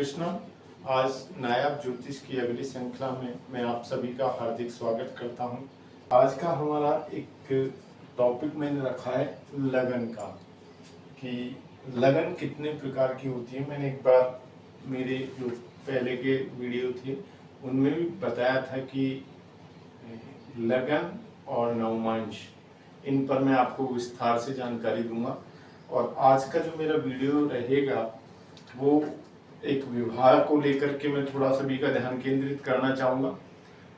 कृष्णा। आज नायाब ज्योतिष की अगली श्रृंखला में मैं आप सभी का हार्दिक स्वागत करता हूं। आज का हमारा एक टॉपिक मैंने रखा है लगन का, कि लगन कितने प्रकार की होती है। मैंने एक बार मेरे जो पहले के वीडियो थे उनमें भी बताया था कि लगन और नवमांश, इन पर मैं आपको विस्तार से जानकारी दूंगा। और आज का जो मेरा वीडियो रहेगा वो एक विवाह को लेकर के मैं थोड़ा सभी का ध्यान केंद्रित करना चाहूँगा।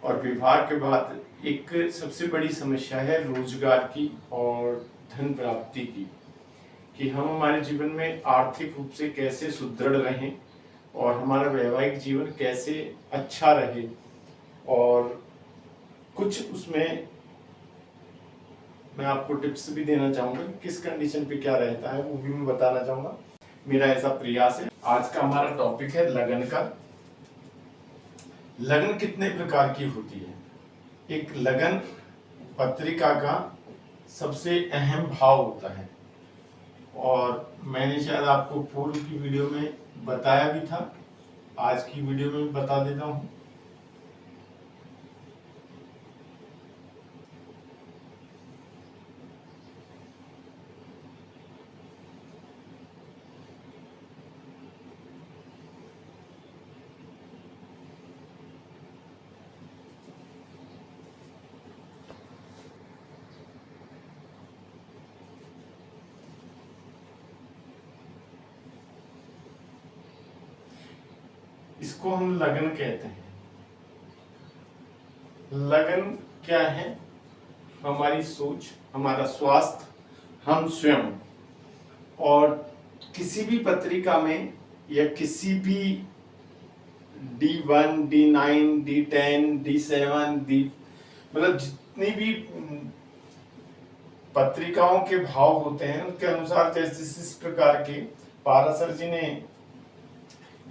और विवाह के बाद एक सबसे बड़ी समस्या है रोजगार की और धन प्राप्ति की, कि हम हमारे जीवन में आर्थिक रूप से कैसे सुदृढ़ रहें और हमारा वैवाहिक जीवन कैसे अच्छा रहे। और कुछ उसमें मैं आपको टिप्स भी देना चाहूँगा कि किस कंडीशन पे क्या रहता है, वो भी मैं बताना चाहूँगा। मेरा ऐसा प्रयास है। आज का हमारा टॉपिक है लगन का। लगन कितने प्रकार की होती है। एक लगन पत्रिका का सबसे अहम भाव होता है, और मैंने शायद आपको पूर्व की वीडियो में बताया भी था, आज की वीडियो में बता देता हूं। इसको हम लगन कहते हैं। लगन क्या है? हमारी सोच, हमारा स्वास्थ्य, हम स्वयं। और किसी भी पत्रिका में या किसी भी D1, D9, D10, D7, मतलब जितनी भी पत्रिकाओं के भाव होते हैं उनके अनुसार, जैसे इस प्रकार के पाराशर जी ने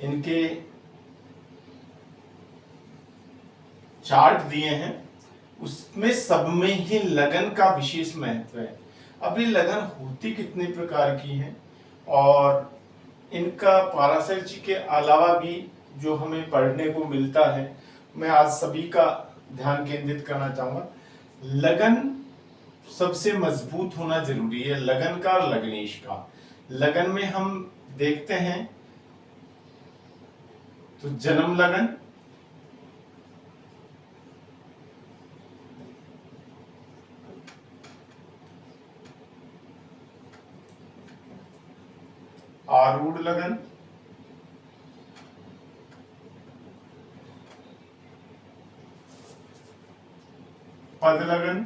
इनके चार्ट दिए हैं, उसमें सब में ही लगन का विशेष महत्व है। अब ये लगन होती कितने प्रकार की है, और इनका पाराशर जी के अलावा भी जो हमें पढ़ने को मिलता है, मैं आज सभी का ध्यान केंद्रित करना चाहूंगा। लगन सबसे मजबूत होना जरूरी है, लगन का और लग्नेश का। लगन में हम देखते हैं तो जन्म लगन, आरूढ़ लगन, पद लगन,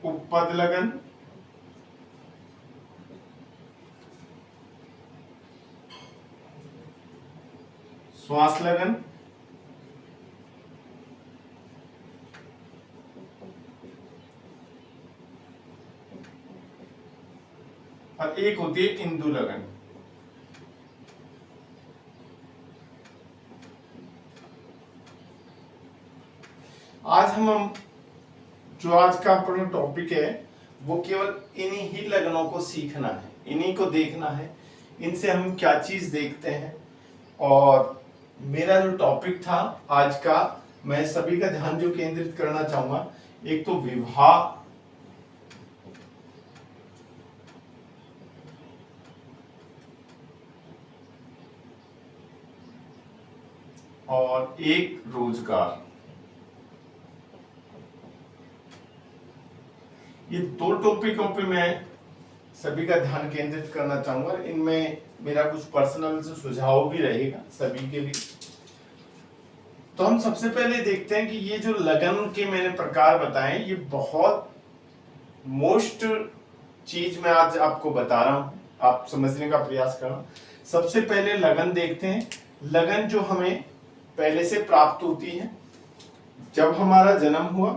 उपपद लगन, श्वास लगन, और एक होती है इंदु लगन। आज हम जो आज का अपना टॉपिक है वो केवल इन्हीं ही लगनों को सीखना है, इन्हीं को देखना है, इनसे हम क्या चीज देखते हैं। और मेरा जो टॉपिक था आज का, मैं सभी का ध्यान जो केंद्रित करना चाहूंगा, एक तो विवाह, और एक रोजगार। ये दो टॉपिकों पे मैं सभी का ध्यान केंद्रित करना चाहूंगा। इनमें मेरा कुछ पर्सनल सुझाव भी रहेगा सभी के लिए। तो हम सबसे पहले देखते हैं कि ये जो लगन के मैंने प्रकार बताए, ये बहुत मोस्ट चीज मैं आज आपको बता रहा हूं, आप समझने का प्रयास करना। सबसे पहले लगन देखते हैं। लगन जो हमें पहले से प्राप्त होती है, जब हमारा जन्म हुआ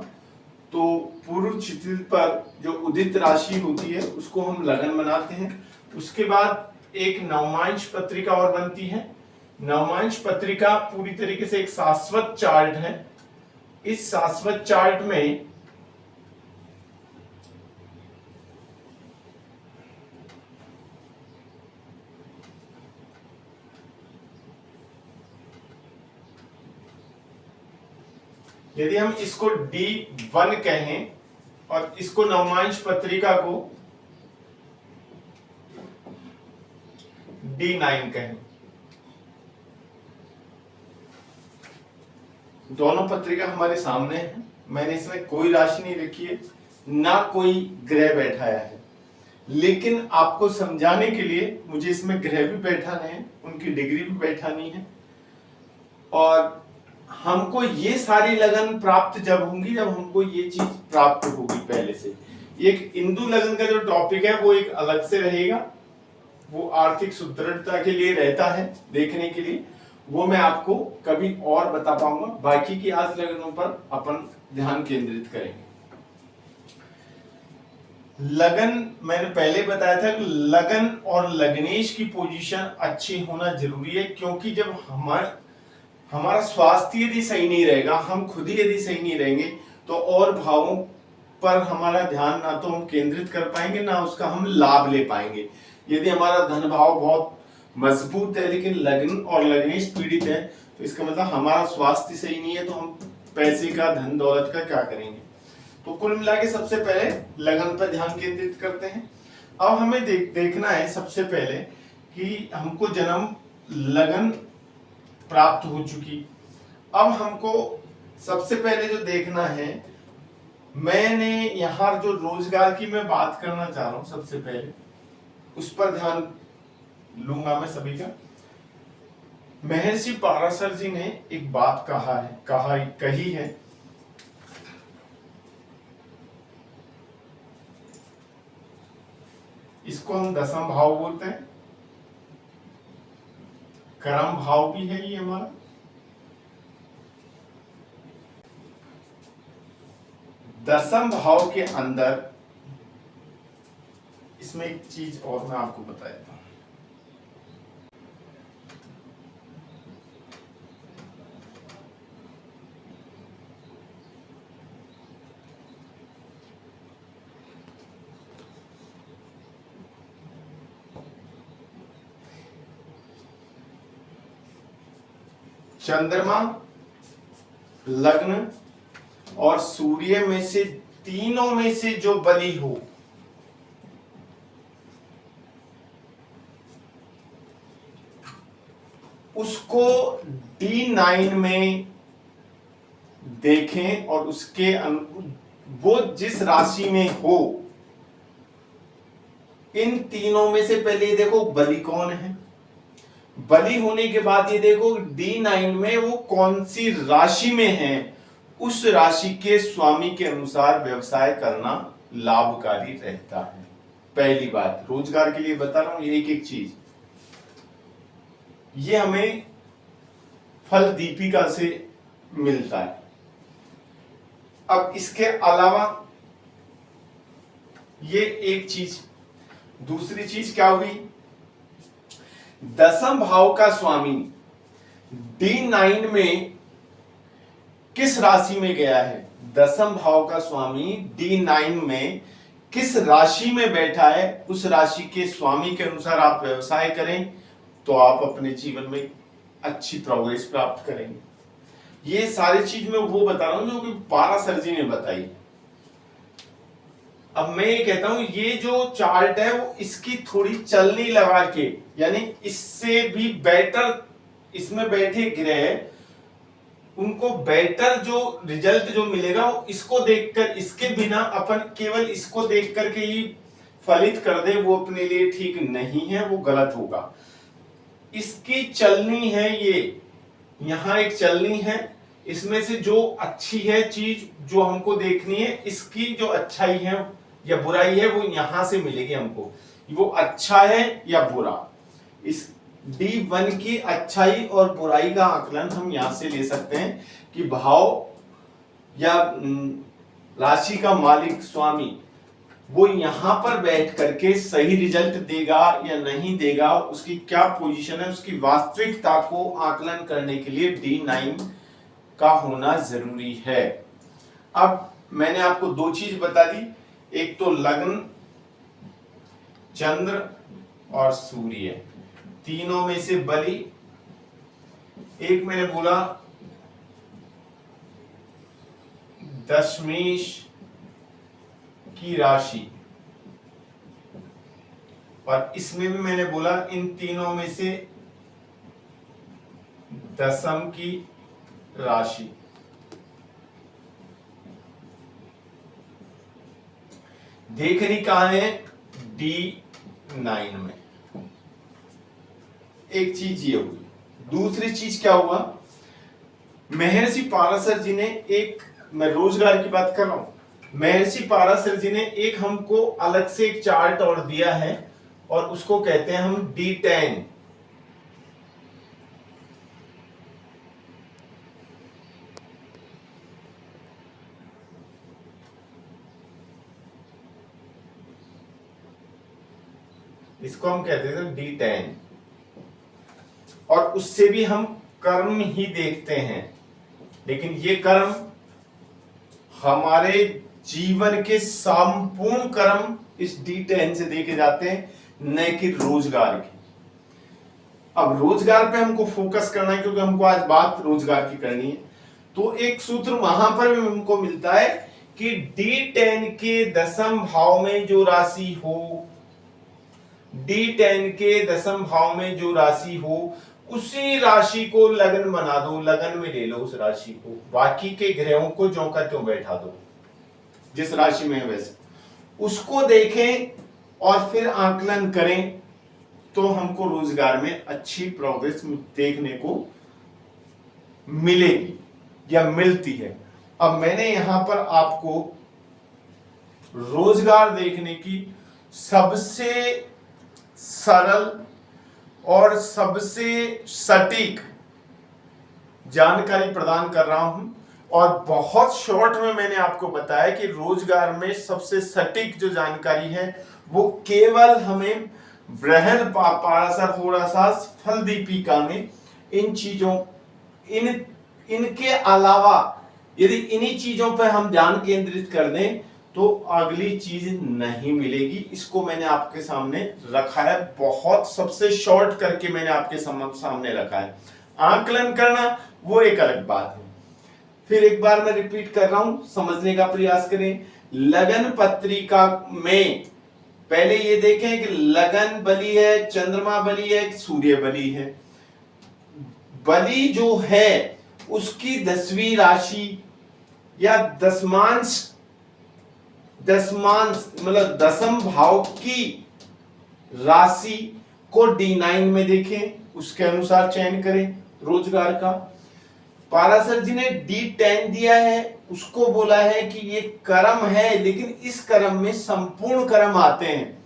तो पूर्व क्षितिज पर जो उदित राशि होती है उसको हम लगन बनाते हैं। उसके बाद एक नवमांश पत्रिका और बनती है। नवमांश पत्रिका पूरी तरीके से एक शाश्वत चार्ट है। इस शाश्वत चार्ट में यदि हम इसको D1 कहें और इसको नवमांश पत्रिका को D9 कहें, दोनों पत्रिका हमारे सामने है। मैंने इसमें कोई राशि नहीं रखी है, ना कोई ग्रह बैठाया है, लेकिन आपको समझाने के लिए मुझे इसमें ग्रह भी बैठाने हैं, उनकी डिग्री भी बैठानी है। और हमको ये सारी लगन प्राप्त जब होंगी जब हमको ये चीज प्राप्त होगी पहले से। एक इंदु लगन का जो टॉपिक है वो एक अलग से रहेगा, वो आर्थिक सुदृढ़ता के लिए रहता है देखने के लिए, वो मैं आपको कभी और बता पाऊंगा। बाकी की आज लगनों पर अपन ध्यान केंद्रित करेंगे। लगन मैंने पहले बताया था कि लगन और लग्नेश की पोजीशन अच्छी होना जरूरी है, क्योंकि जब हमारा स्वास्थ्य यदि सही नहीं रहेगा, हम खुद ही यदि सही नहीं रहेंगे, तो और भावों पर हमारा ध्यान ना तो हम केंद्रित कर पाएंगे, ना उसका हम लाभ ले पाएंगे। यदि हमारा धन भाव बहुत मजबूत है लेकिन लग्न और लग्नेश पीड़ित है, तो इसका मतलब हमारा स्वास्थ्य सही नहीं है, तो हम पैसे का, धन दौलत का क्या करेंगे। तो कुल मिला के सबसे पहले लगन पर ध्यान केंद्रित करते हैं। अब हमें देखना है सबसे पहले कि हमको जन्म लगन प्राप्त हो चुकी। अब हमको सबसे पहले जो देखना है, मैंने यहां जो रोजगार की मैं बात करना चाह रहा हूं, सबसे पहले उस पर ध्यान लूंगा मैं सभी का। महर्षि पाराशर जी ने एक बात कही है, इसको हम दसम भाव बोलते हैं, कर्म भाव भी है ये हमारा। दसम भाव के अंदर इसमें एक चीज और मैं आपको बता देता हूं। चंद्रमा, लग्न और सूर्य में से तीनों में से जो बली हो, उसको D9 में देखें और उसके वो जिस राशि में हो, इन तीनों में से पहले देखो बली कौन है, बली होने के बाद ये देखो D9 में वो कौन सी राशि में है, उस राशि के स्वामी के अनुसार व्यवसाय करना लाभकारी रहता है। पहली बात रोजगार के लिए बता रहा हूं, ये एक एक चीज ये हमें फल दीपिका से मिलता है। अब इसके अलावा ये एक चीज, दूसरी चीज क्या हुई, दसम भाव का स्वामी D9 में किस राशि में गया है, दसम भाव का स्वामी D9 में किस राशि में बैठा है, उस राशि के स्वामी के अनुसार आप व्यवसाय करें तो आप अपने जीवन में अच्छी प्रोग्रेस प्राप्त करेंगे। ये सारी चीज मैं वो बता रहा हूं जो कि पाराशर जी ने बताई। अब मैं ये कहता हूं ये जो चार्ट है वो इसकी थोड़ी चलनी लगा के, यानी इससे भी बेटर इसमें बैठे ग्रह, उनको बेटर जो रिजल्ट जो मिलेगा वो इसको देखकर, इसके बिना अपन केवल इसको देख करके ही फलित कर दे, वो अपने लिए ठीक नहीं है, वो गलत होगा। इसकी चलनी है, ये यहां एक चलनी है, इसमें से जो अच्छी है चीज जो हमको देखनी है, इसकी जो अच्छाई है या बुराई है वो यहां से मिलेगी हमको, वो अच्छा है या बुरा। इस D1 की अच्छाई और बुराई का आकलन हम यहां से ले सकते हैं कि भाव या राशि का मालिक स्वामी वो यहां पर बैठ करके सही रिजल्ट देगा या नहीं देगा, उसकी क्या पोजीशन है, उसकी वास्तविकता को आकलन करने के लिए D9 का होना जरूरी है। अब मैंने आपको दो चीज बता दी, एक तो लग्न, चंद्र और सूर्य, तीनों में से बली, एक मैंने बोला दशमेश की राशि, और इसमें भी मैंने बोला इन तीनों में से दशम की राशि। देखनी कहां है? D9 में। एक चीज ये हुई। दूसरी चीज क्या हुआ? महर्षि पाराशर जी ने एक, मैं रोजगार की बात कर रहा हूं, महर्षि पाराशर जी ने एक हमको अलग से एक चार्ट और दिया है और उसको कहते हैं हम D10। इसको हम कहते थे D10, और उससे भी हम कर्म ही देखते हैं, लेकिन ये कर्म हमारे जीवन के संपूर्ण कर्म इस D10 से देखे जाते हैं, न कि रोजगार के। अब रोजगार पे हमको फोकस करना है क्योंकि हमको आज बात रोजगार की करनी है। तो एक सूत्र वहां पर भी हमको मिलता है कि D10 के दशम भाव में जो राशि हो, D10 के दशम भाव में जो राशि हो, उसी राशि को लगन बना दो, लगन में ले लो उस राशि को, बाकी के ग्रहों को ज्यों का त्यों बैठा दो, जिस राशि में है वैसे उसको देखें और फिर आकलन करें, तो हमको रोजगार में अच्छी प्रोग्रेस देखने को मिलेगी या मिलती है। अब मैंने यहां पर आपको रोजगार देखने की सबसे सरल और सबसे सटीक जानकारी प्रदान कर रहा हूं, और बहुत शॉर्ट में मैंने आपको बताया कि रोजगार में सबसे सटीक जो जानकारी है वो केवल हमें बृहद पाराशर होराशास्त्र फल दीपिका में इन चीजों, इनके अलावा यदि इन्हीं चीजों पर हम ध्यान केंद्रित कर दें तो अगली चीज नहीं मिलेगी। इसको मैंने आपके सामने रखा है, बहुत सबसे शॉर्ट करके मैंने आपके सामने रखा है। आकलन करना वो एक अलग बात है। फिर एक बार मैं रिपीट कर रहा हूं, समझने का प्रयास करें। लगन पत्रिका में पहले ये देखें कि लगन बली है, चंद्रमा बली है, सूर्य बली है। बली जो है उसकी 10वीं राशि या दशमांश मतलब दशम भाव की राशि को D9 में देखें, उसके अनुसार चयन करें रोजगार का। पाराशर जी ने D10 दिया है, उसको बोला है कि ये कर्म है, लेकिन इस कर्म में संपूर्ण कर्म आते हैं।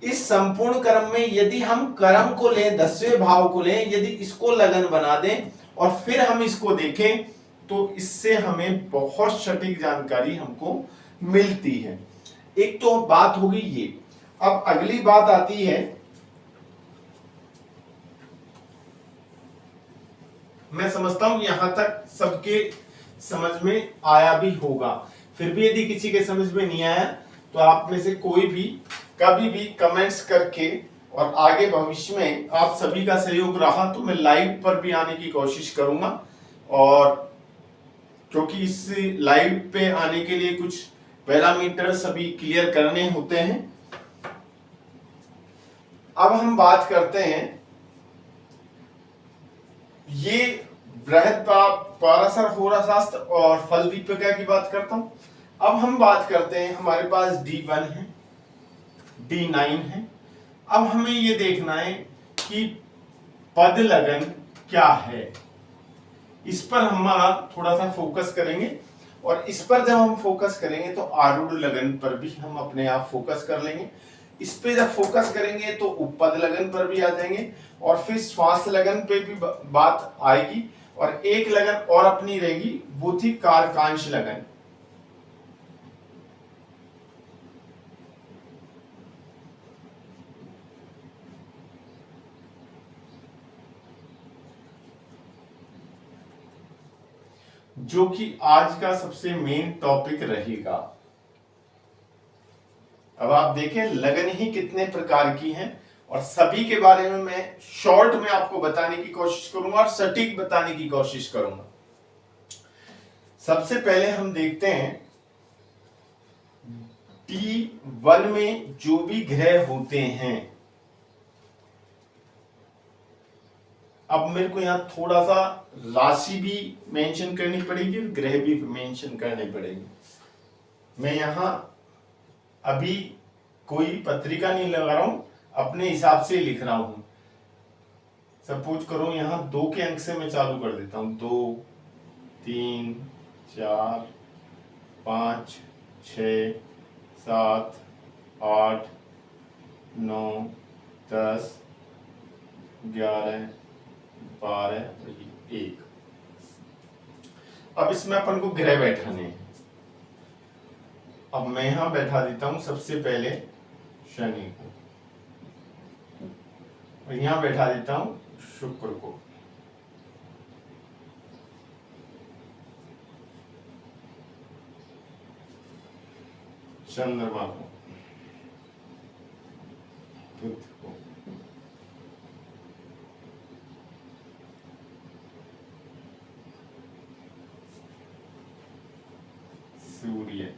इस संपूर्ण कर्म में यदि हम कर्म को लें, 10वें भाव को लें, यदि इसको लगन बना दें और फिर हम इसको देखें तो इससे हमें बहुत सटीक जानकारी हमको मिलती है। एक तो बात होगी ये। अब अगली बात आती है, मैं समझता हूं यहां तक सबके समझ में आया भी होगा। फिर भी यदि किसी के समझ में नहीं आया तो आप में से कोई भी कभी भी कमेंट्स करके, और आगे भविष्य में आप सभी का सहयोग रहा तो मैं लाइव पर भी आने की कोशिश करूंगा, और क्योंकि इस लाइव पे आने के लिए कुछ पैरामीटर सभी क्लियर करने होते हैं। अब हम बात करते हैं, ये बृहद पाराशर होराशास्त्र और फल दीपिका की बात करता हूं। अब हम बात करते हैं, हमारे पास D1 है, D9 है। अब हमें ये देखना है कि पद लगन क्या है, इस पर हमारा थोड़ा सा फोकस करेंगे, और इस पर जब हम फोकस करेंगे तो आरूढ़ लगन पर भी हम अपने आप फोकस कर लेंगे। इस पे जब फोकस करेंगे तो उपपद लगन पर भी आ जाएंगे, और फिर श्वास लगन पे भी बात आएगी, और एक लगन और अपनी रहेगी, वो थी कारकांश लगन। जो कि आज का सबसे मेन टॉपिक रहेगा। अब आप देखें लगन ही कितने प्रकार की हैं, और सभी के बारे में मैं शॉर्ट में आपको बताने की कोशिश करूंगा और सटीक बताने की कोशिश करूंगा। सबसे पहले हम देखते हैं T1 में जो भी ग्रह होते हैं। अब मेरे को यहाँ थोड़ा सा राशि भी मेंशन करनी पड़ेगी और ग्रह भी मेंशन करने पड़ेगी। मैं यहाँ अभी कोई पत्रिका नहीं लगा रहा हूं, अपने हिसाब से लिख रहा हूं। सपोज करो यहाँ 2 के अंक से मैं चालू कर देता हूं। 2, 3, 4, 5, 6, 7, 8, 9, 10, 11, 12, 1। अब इसमें अपन को ग्रह बैठाने हैं। अब मैं यहां बैठा देता हूं सबसे पहले शनि को, और यहां बैठा देता हूं शुक्र को। चंद्रमा को, बुध को, सूर्य,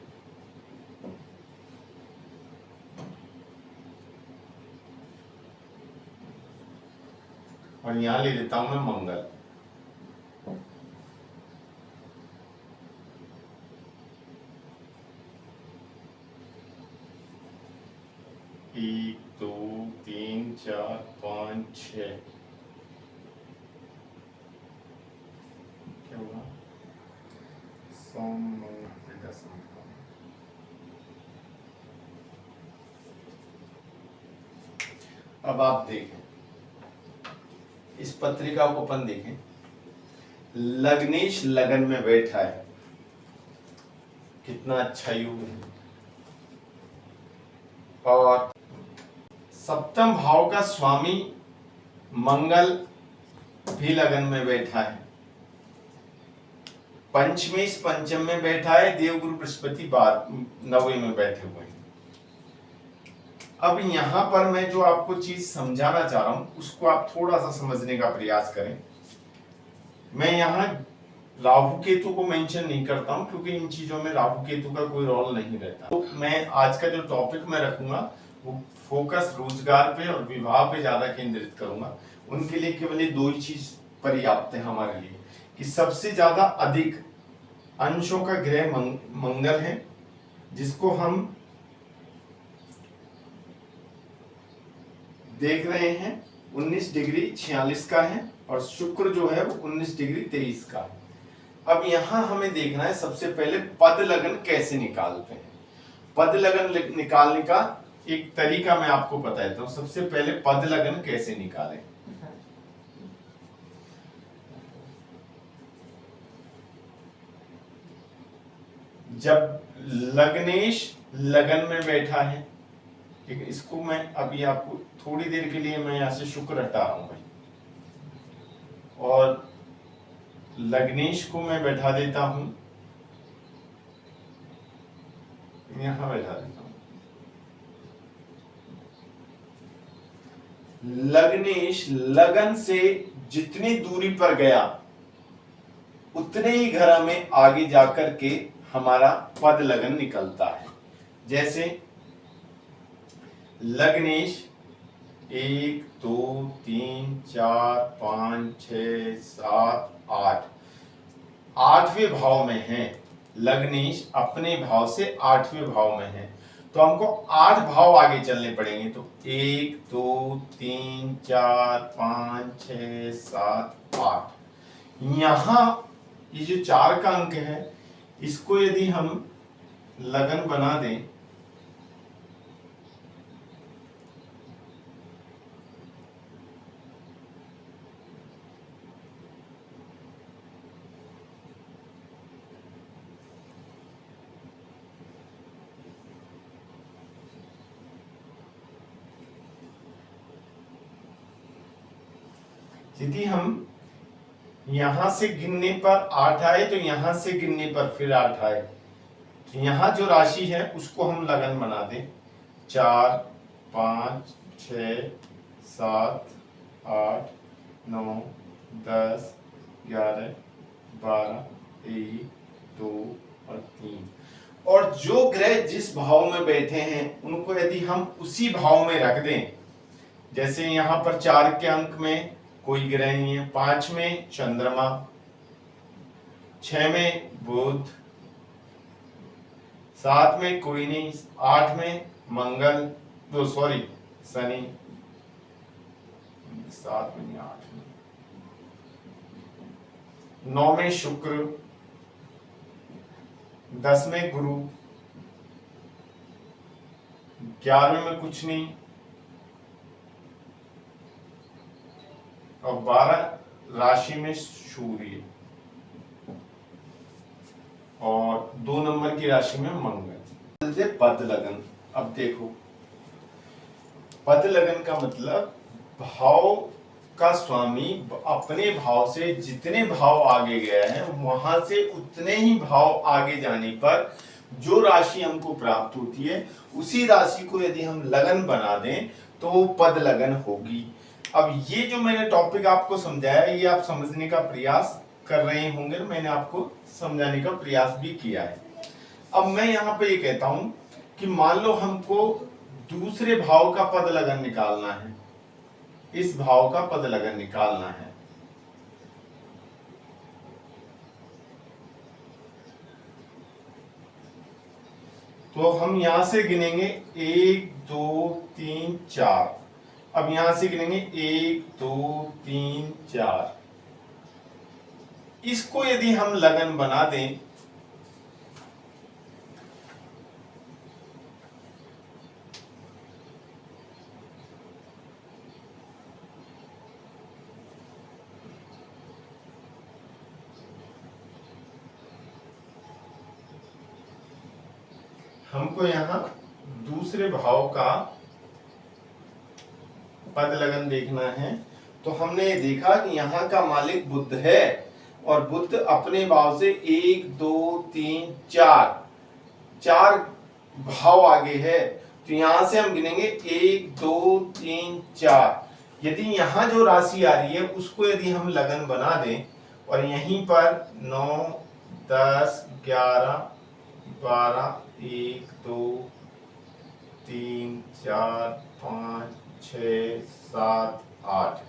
और यहां ले लेता हूं मैं मंगल। एक, 2, 3, 4, 5, 6। क्या हुआ? सोम, मंगल, 10। अब आप देखें इस पत्रिका को, अपन देखें लग्नेश लगन में बैठा है, कितना अच्छा योग है। और सप्तम भाव का स्वामी मंगल भी लगन में बैठा है। पंचमेश पंचम में बैठा है, देवगुरु बृहस्पति 9वें में बैठे हुए हैं। अब यहां पर मैं जो आपको चीज समझाना चाह रहा हूं उसको आप थोड़ा सा समझने का प्रयास करें। मैं यहां राहु केतु को मेंशन नहीं करता हूं क्योंकि इन चीजों में राहु केतु का कोई रोल नहीं रहता। तो मैं आज का जो टॉपिक मैं रखूंगा वो फोकस रोजगार पे और विवाह पे ज्यादा केंद्रित करूंगा। उनके लिए केवल ये 2 ही चीज पर्याप्त है हमारे लिए कि सबसे ज्यादा अधिक अंशों का ग्रह मंगल है, जिसको हम देख रहे हैं 19 डिग्री 46 का है, और शुक्र जो है वो 19 डिग्री 23 का है। अब यहां हमें देखना है सबसे पहले पद लगन कैसे निकालते हैं। पद लगन निकालने का एक तरीका मैं आपको बताता हूं। सबसे पहले पद लगन कैसे निकालें। जब लग्नेश लगन में बैठा है, ठीक है, इसको मैं अभी आपको थोड़ी देर के लिए मैं यहां से शुक्र हटा रहा हूं भाई, और लग्नेश को मैं बैठा देता हूं, यहां बैठा देता हूं। लग्नेश लगन से जितनी दूरी पर गया उतने ही घर में आगे जाकर के हमारा पद लगन निकलता है। जैसे लग्नेश 1, 2, 3, 4, 5, 6, 7, 8 8वें भाव में है। लग्नेश अपने भाव से 8वें भाव में है, तो हमको 8 भाव आगे चलने पड़ेंगे। तो 1, 2, 3, 4, 5, 6, 7, 8। यहां ये जो 4 का अंक है, इसको यदि हम लगन बना दें, यदि हम यहां से गिनने पर 8 आए तो यहां से गिनने पर फिर 8 आए, तो यहां जो राशि है उसको हम लगन बना दें। 4, 5, 6, 7, 8, 9, 10, 11, 12, 1, 2 और 3। और जो ग्रह जिस भाव में बैठे हैं उनको यदि हम उसी भाव में रख दें, जैसे यहाँ पर 4 के अंक में कोई ग्रह नहीं है, 5 में चंद्रमा, 6 में बुध, 7 में कोई नहीं, 8 में मंगल, शनि, 7 में नहीं 8 में, 9 में शुक्र, 10 में गुरु, 11 में कुछ नहीं, और 12 राशि में सूर्य, और 2 नंबर की राशि में मंगल। पद लगन। अब देखो, पद लगन का मतलब भाव का स्वामी अपने भाव से जितने भाव आगे गया है वहां से उतने ही भाव आगे जाने पर जो राशि हमको प्राप्त होती है उसी राशि को यदि हम लगन बना दें तो वो पद लगन होगी। अब ये जो मैंने टॉपिक आपको समझाया ये आप समझने का प्रयास कर रहे होंगे, मैंने आपको समझाने का प्रयास भी किया है। अब मैं यहाँ पे ये कहता हूं कि मान लो हमको दूसरे भाव का पद लगन निकालना है, इस भाव का पद लगन निकालना है। तो हम यहां से गिनेंगे 1 2 3 4। अब यहां से गिनेंगे 1 2 3 4। इसको यदि हम लगन बना दें हमको यहां दूसरे भाव का पद लगन देखना है। तो हमने देखा कि यहाँ का मालिक बुध है और बुध अपने भाव से 1 2 3 4 भाव आगे है। तो यहां से हम गिनेंगे 1 2 3 4। यदि यहाँ जो राशि आ रही है उसको यदि हम लगन बना दें और यहीं पर 9 10 11 12 1 2 3 4 5 6 7 8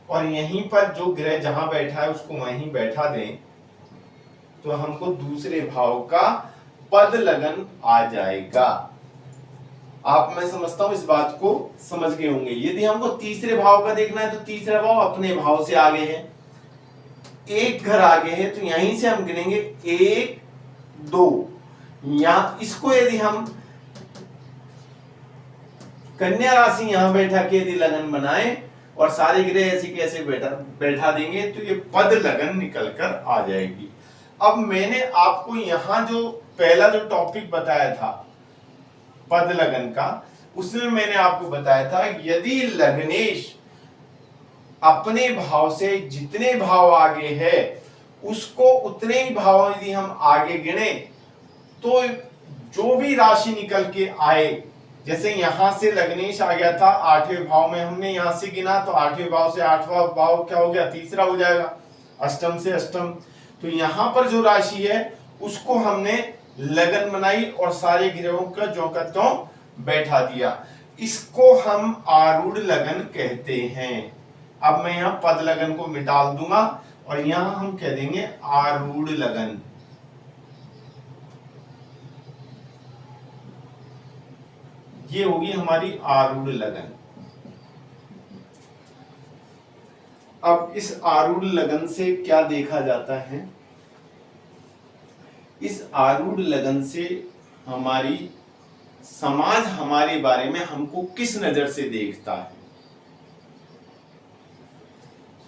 और यहीं पर जो ग्रह जहां बैठा है उसको वहीं बैठा दें तो हमको दूसरे भाव का पद लगन आ जाएगा। आप, मैं समझता हूं इस बात को समझ गए होंगे। यदि हमको तीसरे भाव का देखना है तो तीसरा भाव अपने भाव से आगे है, एक घर आगे है, तो यहीं से हम गिनेंगे 1 2। यहां इसको यदि हम कन्या राशि यहां बैठा के यदि लगन बनाए और सारे ग्रह ऐसे कैसे बैठा देंगे तो ये पद लगन निकल कर आ जाएगी। अब मैंने आपको यहां जो पहला जो टॉपिक बताया था पद लगन का, उसमें मैंने आपको बताया था यदि लग्नेश अपने भाव से जितने भाव आगे है उसको उतने ही भाव यदि हम आगे गिने तो जो भी राशि निकल के आए, जैसे यहां से लग्नेश आ गया था 8वें भाव में, हमने यहां से गिना तो 8वें भाव से 8वां भाव क्या हो गया, तीसरा हो जाएगा, अष्टम से अष्टम। तो यहां पर जो राशि है उसको हमने लगन बनाई और सारे ग्रहों का जो का त्यों बैठा दिया। इसको हम आरूढ़ लगन कहते हैं। अब मैं यहां पद लगन को मिटा दूंगा और यहां हम कह देंगे आरूढ़ लगन। ये होगी हमारी आरूढ़ लगन। अब इस आरूढ़ लगन से क्या देखा जाता है, इस आरूढ़ लगन से हमारी समाज हमारे बारे में हमको किस नजर से देखता है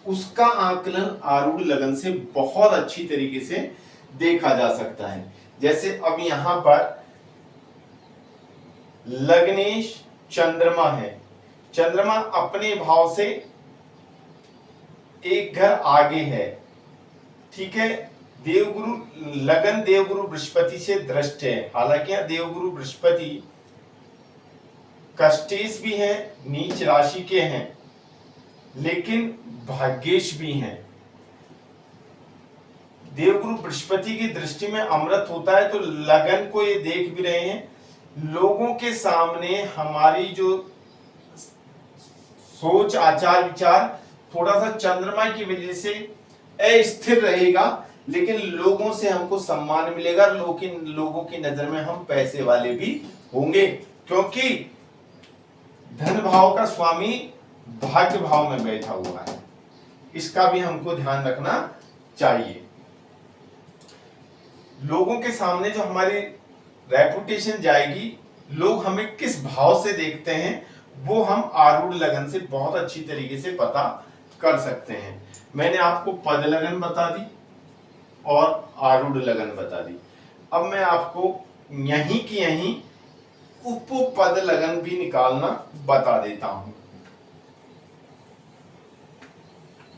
उसका आकलन आरूढ़ लगन से बहुत अच्छी तरीके से देखा जा सकता है। जैसे अब यहां पर लग्नेश चंद्रमा है, चंद्रमा अपने भाव से एक घर आगे है, ठीक है। देवगुरु लगन देवगुरु बृहस्पति से दृष्ट है, हालांकि देवगुरु बृहस्पति कष्टेश भी हैं, नीच राशि के हैं, लेकिन भाग्येश भी हैं। देवगुरु बृहस्पति की दृष्टि में अमृत होता है, तो लगन को ये देख भी रहे हैं, लोगों के सामने हमारी जो सोच आचार विचार थोड़ा सा चंद्रमा की वजह से अस्थिर रहेगा, लेकिन लोगों से हमको सम्मान मिलेगा, लोगों की नजर में हम पैसे वाले भी होंगे, क्योंकि धन भाव का स्वामी भाग्य भाव में बैठा हुआ है। इसका भी हमको ध्यान रखना चाहिए। लोगों के सामने जो हमारी रेपुटेशन जाएगी, लोग हमें किस भाव से देखते हैं, वो हम आरूढ़ लगन से बहुत अच्छी तरीके से पता कर सकते हैं। मैंने आपको पद लगन बता दी और आरूढ़ लगन बता दी। अब मैं आपको यहीं की यहीं उपपद लगन भी निकालना बता देता हूं।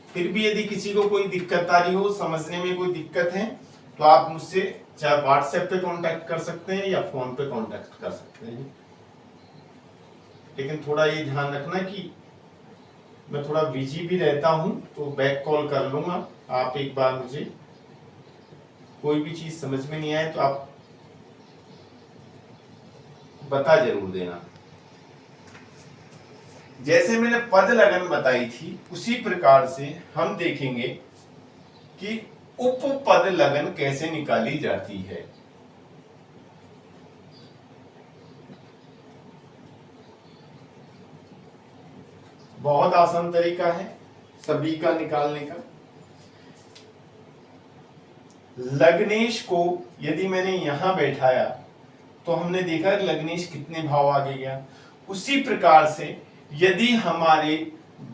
फिर भी यदि किसी को कोई दिक्कत आ रही हो, समझने में कोई दिक्कत है, तो आप मुझसे चाहे व्हाट्सएप पे कांटेक्ट कर सकते हैं या फोन पे कांटेक्ट कर सकते हैं। लेकिन थोड़ा ये ध्यान रखना कि मैं थोड़ा बिजी भी रहता हूं, तो बैक कॉल कर लूंगा। आप एक बार मुझे कोई भी चीज समझ में नहीं आए तो आप बता जरूर देना। जैसे मैंने पद लगन बताई थी, उसी प्रकार से हम देखेंगे कि उपपद लगन कैसे निकाली जाती है। बहुत आसान तरीका है सभी का निकालने का। लग्नेश को यदि मैंने यहां बैठाया तो हमने देखा लग्नेश कितने भाव आगे गया। उसी प्रकार से यदि हमारे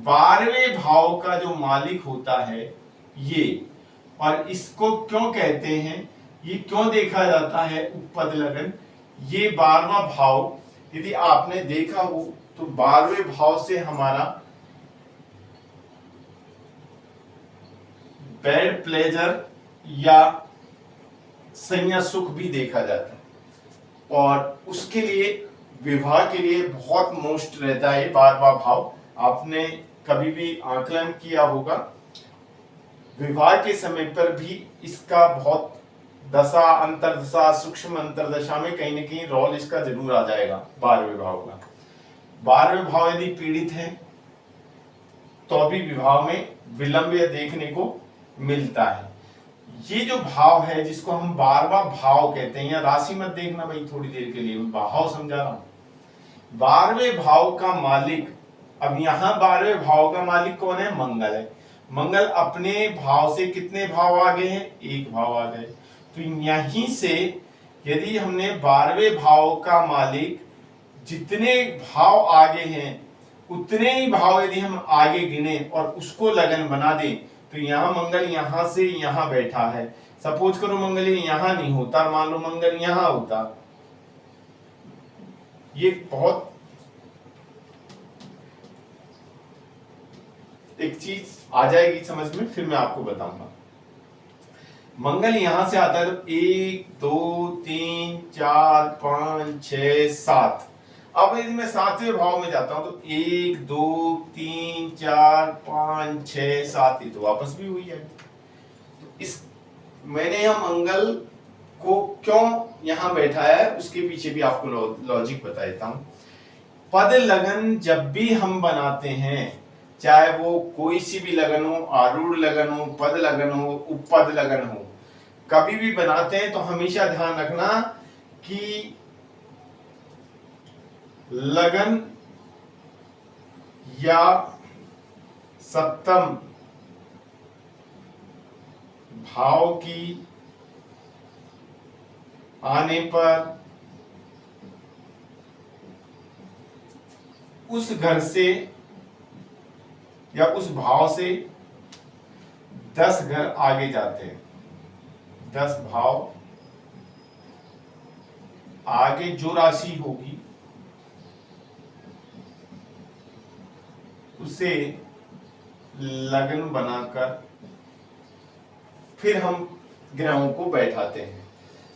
12वें भाव का जो मालिक होता है ये, और इसको क्यों कहते हैं, ये क्यों देखा जाता है उपपद लगन, ये 12वां भाव यदि आपने देखा हो तो 12वें भाव से हमारा बैड प्लेजर या संज्ञा सुख भी देखा जाता है, और उसके लिए विवाह के लिए बहुत मोस्ट रहता है 12वां भाव। आपने कभी भी आकलन किया होगा, विवाह के समय पर भी इसका बहुत दशा अंतरदशा सूक्ष्म अंतरदशा में कहीं न कहीं रोल इसका जरूर आ जाएगा 12वें भाव का। 12वें भाव यदि पीड़ित है तो भी विवाह में विलंब या देखने को मिलता है। ये जो भाव है जिसको हम 12वां भाव कहते हैं, या राशि मत देखना भाई थोड़ी देर के लिए, मैं भाव समझा रहा हूं। 12वें भाव का मालिक, अब यहां 12वें भाव का मालिक कौन है, मंगल है। मंगल अपने भाव से कितने भाव आगे हैं, एक भाव आ गए। तो यहीं से यदि हमने 12वें भाव का मालिक जितने भाव आगे हैं उतने ही भाव यदि हम आगे गिने और उसको लगन बना दें, तो यहां मंगल यहां से यहां बैठा है। सपोज करो मंगल यहां नहीं होता, मान लो मंगल यहां होता, ये बहुत एक चीज आ जाएगी समझ में, फिर मैं आपको बताऊंगा। मंगल यहां से आता है तो 1 2 3 4 5 6 7। अब यदि मैं 7वें भाव में जाता हूं तो 1 2 3 4 5 6 7, ये तो वापस भी हुई है। तो इस मैंने यहां मंगल को क्यों यहां बैठाया है उसके पीछे भी आपको लॉजिक बता देता हूं। पद लगन जब भी हम बनाते हैं, चाहे वो कोई सी भी लगन हो, आरूढ़ लगन हो, पद लगन हो, उपपद लगन हो, कभी भी बनाते हैं तो हमेशा ध्यान रखना कि लगन या सप्तम भाव की आने पर उस घर से या उस भाव से 10 घर आगे जाते हैं। 10 भाव आगे जो राशि होगी उसे लगन बनाकर फिर हम ग्रहों को बैठाते हैं।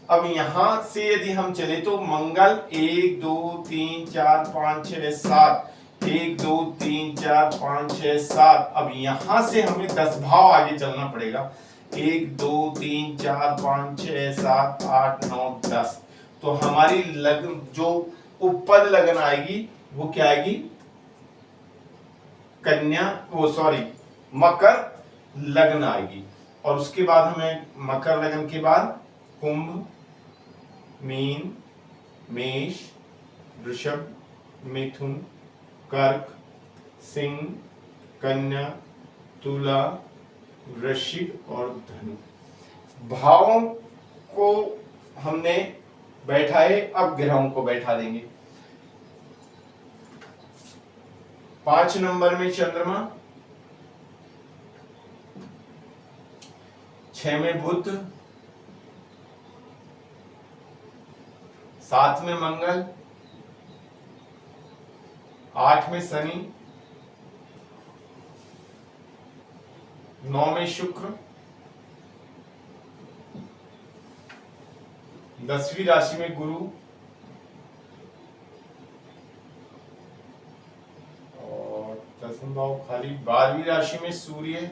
अब यहां से यदि हम चले तो मंगल 1 2 3 4 5 6 7, 1 2 3 4 5 6 7। अब यहां से हमें 10 भाव आगे चलना पड़ेगा। 1 2 3 4 5 6 7 8 9 10। तो हमारी लगन जो उपपद लगन आएगी वो क्या आएगी? कन्या, वो सॉरी, मकर लगन आएगी। और उसके बाद हमें मकर लगन के बाद कुंभ, मीन, मेष, वृषभ, मिथुन, कर्क, सिंह, कन्या, तुला, वृश्चिक और धनु। भावों को हमने बैठाए, अब ग्रहों को बैठा देंगे। 5 नंबर में चंद्रमा, 6 में बुध, 7 में मंगल, 8 में शनि, 9 में शुक्र, 10वीं राशि में गुरु और 10वां भाव खाली, 12वीं राशि में सूर्य।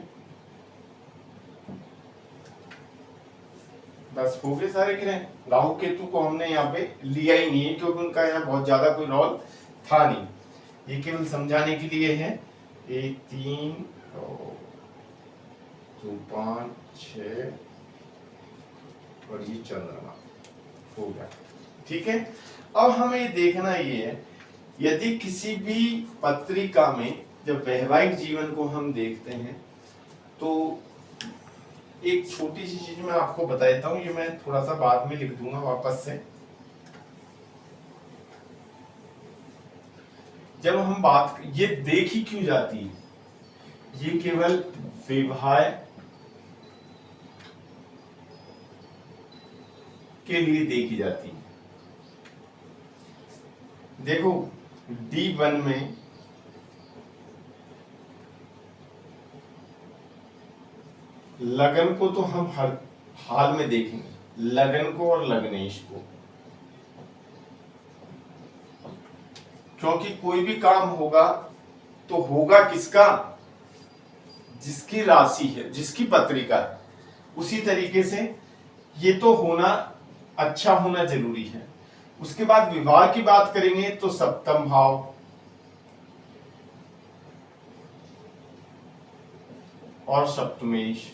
बस हो गए सारे ग्रह। राहु केतु को हमने यहाँ पे लिया ही नहीं है क्योंकि उनका यहाँ बहुत ज्यादा कोई रोल था नहीं, ये केवल समझाने के लिए है। 1 3 2 5 6 और ये चंद्रमा हो गया, ठीक है। अब हमें ये देखना ये है, यदि किसी भी पत्रिका में जब वैवाहिक जीवन को हम देखते हैं तो एक छोटी सी चीज मैं आपको बता देता हूं, ये मैं थोड़ा सा बाद में लिख दूंगा वापस से। जब हम बात, ये देखी क्यों जाती है, ये केवल विवाह के लिए देखी जाती है। देखो D1 में लगन को तो हम हर हाल में देखेंगे, लगन को और लग्नेश को, क्योंकि कोई भी काम होगा तो होगा किसका? जिसकी राशि है, जिसकी पत्रिका है। उसी तरीके से ये तो होना, अच्छा होना जरूरी है। उसके बाद विवाह की बात करेंगे तो सप्तम भाव, और सप्तमेश,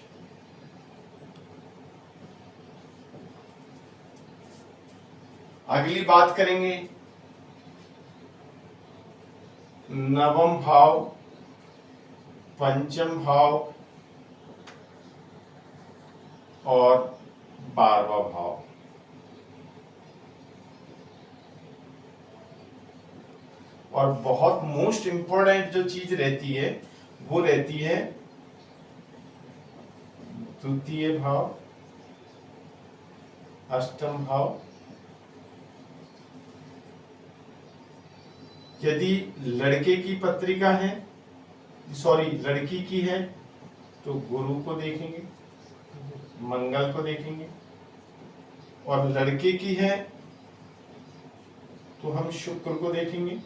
अगली बात करेंगे नवम भाव, पंचम भाव और 12वां भाव। और बहुत मोस्ट इंपॉर्टेंट जो चीज रहती है वो रहती है द्वितीय भाव, अष्टम भाव। यदि लड़के की पत्रिका है, सॉरी लड़की की है, तो गुरु को देखेंगे, मंगल को देखेंगे, और लड़के की है तो हम शुक्र को देखेंगे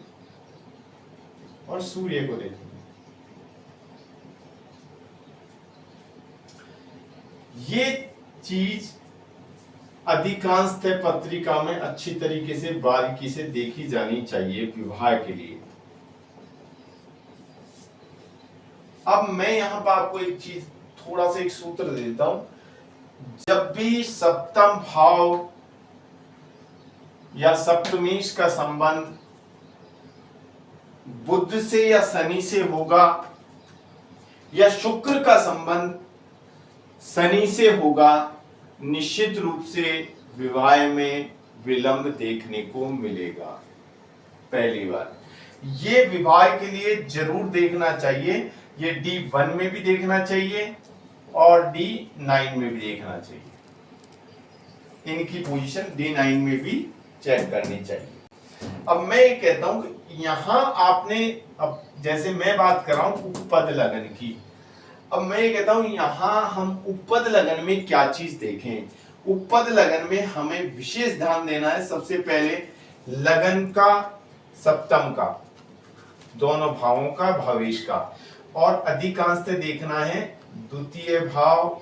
और सूर्य को देखेंगे। ये चीज अधिकांशतः पत्रिका में अच्छी तरीके से बारीकी से देखी जानी चाहिए विवाह के लिए। अब मैं यहां पर आपको एक चीज, थोड़ा सा एक सूत्र दे देता हूं। जब भी सप्तम भाव या सप्तमेश का संबंध बुध से या शनि से होगा, या शुक्र का संबंध शनि से होगा, निश्चित रूप से विवाह में विलंब देखने को मिलेगा। पहली बार ये विवाह के लिए जरूर देखना चाहिए, ये D1 में भी देखना चाहिए और D9 में भी देखना चाहिए। इनकी पोजीशन D9 में भी चेक करनी चाहिए। अब मैं ये कहता हूं कि यहां आपने, अब जैसे मैं बात कर रहा हूं उपपद लगन की, अब मैं ये कहता हूं यहां हम उपपद लगन में क्या चीज देखें। उपपद लगन में हमें विशेष ध्यान देना है सबसे पहले लगन का, सप्तम का, दोनों भावों का, भावेश का, और अधिकांशतः देखना है द्वितीय भाव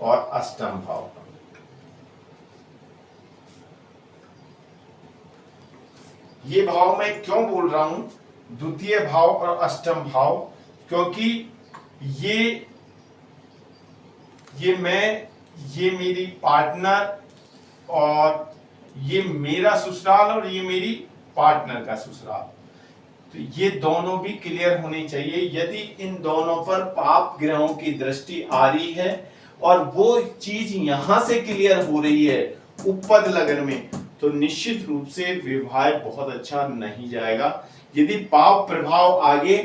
और अष्टम भाव का। ये भाव मैं क्यों बोल रहा हूं, द्वितीय भाव और अष्टम भाव, क्योंकि ये मेरी पार्टनर और ये मेरा ससुराल और ये मेरी पार्टनर का ससुराल, तो ये दोनों भी क्लियर होनी चाहिए। यदि इन दोनों पर पाप ग्रहों की दृष्टि आ रही है और वो चीज यहां से क्लियर हो रही है उपपद लगन में, तो निश्चित रूप से विवाह बहुत अच्छा नहीं जाएगा। यदि पाप प्रभाव आगे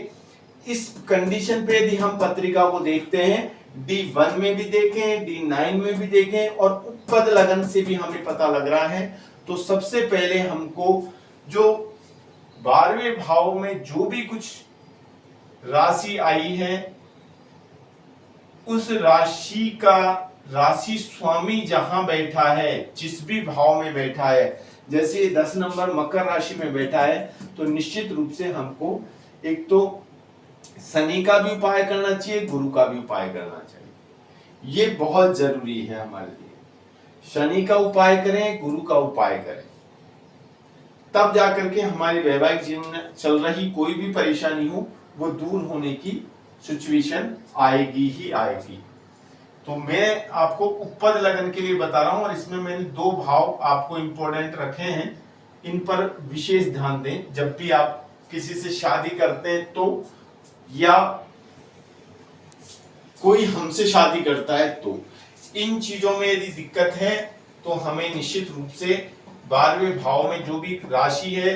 इस कंडीशन पे यदि हम पत्रिका को देखते हैं, D1 में भी देखें, D9 में भी देखें और उपपद लगन से भी हमें पता लग रहा है, तो सबसे पहले हमको जो 12वें भाव में जो भी कुछ राशि आई है उस राशि का राशि स्वामी जहां बैठा है, जिस भी भाव में बैठा है, जैसे 10 नंबर मकर राशि में बैठा है, तो निश्चित रूप से हमको एक तो शनि का भी उपाय करना चाहिए, गुरु का भी उपाय करना चाहिए। ये बहुत जरूरी है हमारे लिए। शनि का उपाय करें, गुरु का उपाय करें, तब जाकर के हमारे वैवाहिक जीवन में चल रही कोई भी परेशानी हो वो दूर होने की सिचुएशन आएगी ही आएगी। तो मैं आपको उपपद लगन के लिए बता रहा हूं और इसमें मैंने 2 भाव आपको इंपॉर्टेंट रखे हैं, इन पर विशेष ध्यान दें। जब भी आप किसी से शादी करते हैं तो, या कोई हमसे शादी करता है तो, इन चीजों में यदि दिक्कत है तो हमें निश्चित रूप से 12वें भाव में जो भी राशि है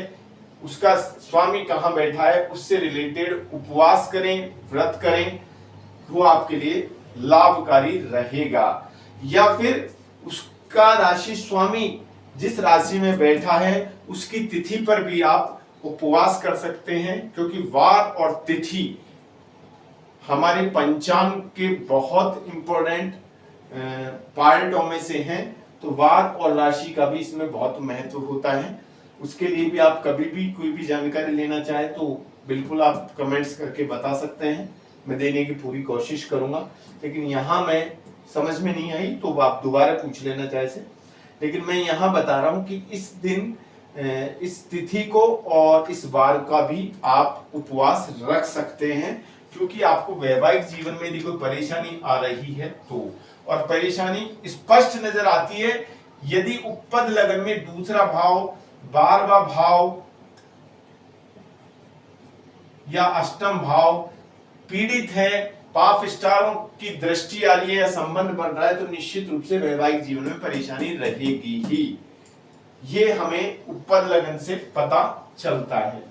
उसका स्वामी कहां बैठा है उससे रिलेटेड उपवास करें, व्रत करें, वो आपके लिए लाभकारी रहेगा। या फिर उसका राशि स्वामी जिस राशि में बैठा है उसकी तिथि पर भी आप उपवास कर सकते हैं, क्योंकि वार और तिथि हमारे पंचांग के बहुत इंपॉर्टेंट पार्टों में से हैं, तो वार और राशि का भी इसमें बहुत महत्व होता है। उसके लिए भी आप कभी भी कोई भी जानकारी लेना चाहे तो बिल्कुल आप कमेंट्स करके बता सकते हैं, मैं देने की पूरी कोशिश करूंगा। लेकिन यहाँ मैं समझ में नहीं आई तो आप दोबारा पूछ लेना चाहे से, लेकिन मैं यहाँ बता रहा हूँ कि इस दिन इस तिथि को और इस वार का भी आप उपवास रख सकते हैं, क्योंकि आपको वैवाहिक जीवन में यदि कोई परेशानी आ रही है तो, और परेशानी स्पष्ट नजर आती है यदि उपपद लगन में दूसरा भाव, 12वां भाव या अष्टम भाव पीड़ित है, पाप स्टारों की दृष्टि आ रही है या संबंध बन रहा है, तो निश्चित रूप से वैवाहिक जीवन में परेशानी रहेगी ही। ये हमें उपपद लगन से पता चलता है।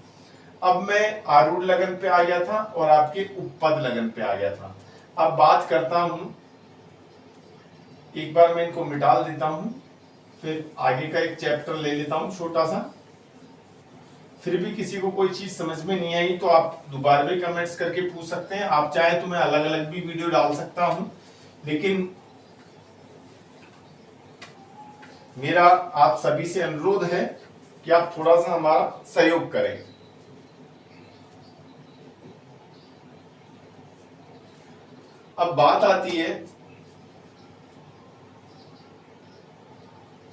अब मैं आरूढ़ लगन पे आ गया था और आपके उपपद लगन पे आ गया था। अब बात करता हूं, एक बार मैं इनको मिटा देता हूं, फिर आगे का एक चैप्टर ले लेता हूं छोटा सा। फिर भी किसी को कोई चीज समझ में नहीं आई तो आप दोबारा भी कमेंट्स करके पूछ सकते हैं। आप चाहे तो मैं अलग अलग भी वीडियो डाल सकता हूं, लेकिन मेरा आप सभी से अनुरोध है कि आप थोड़ा सा हमारा सहयोग करें। अब बात आती है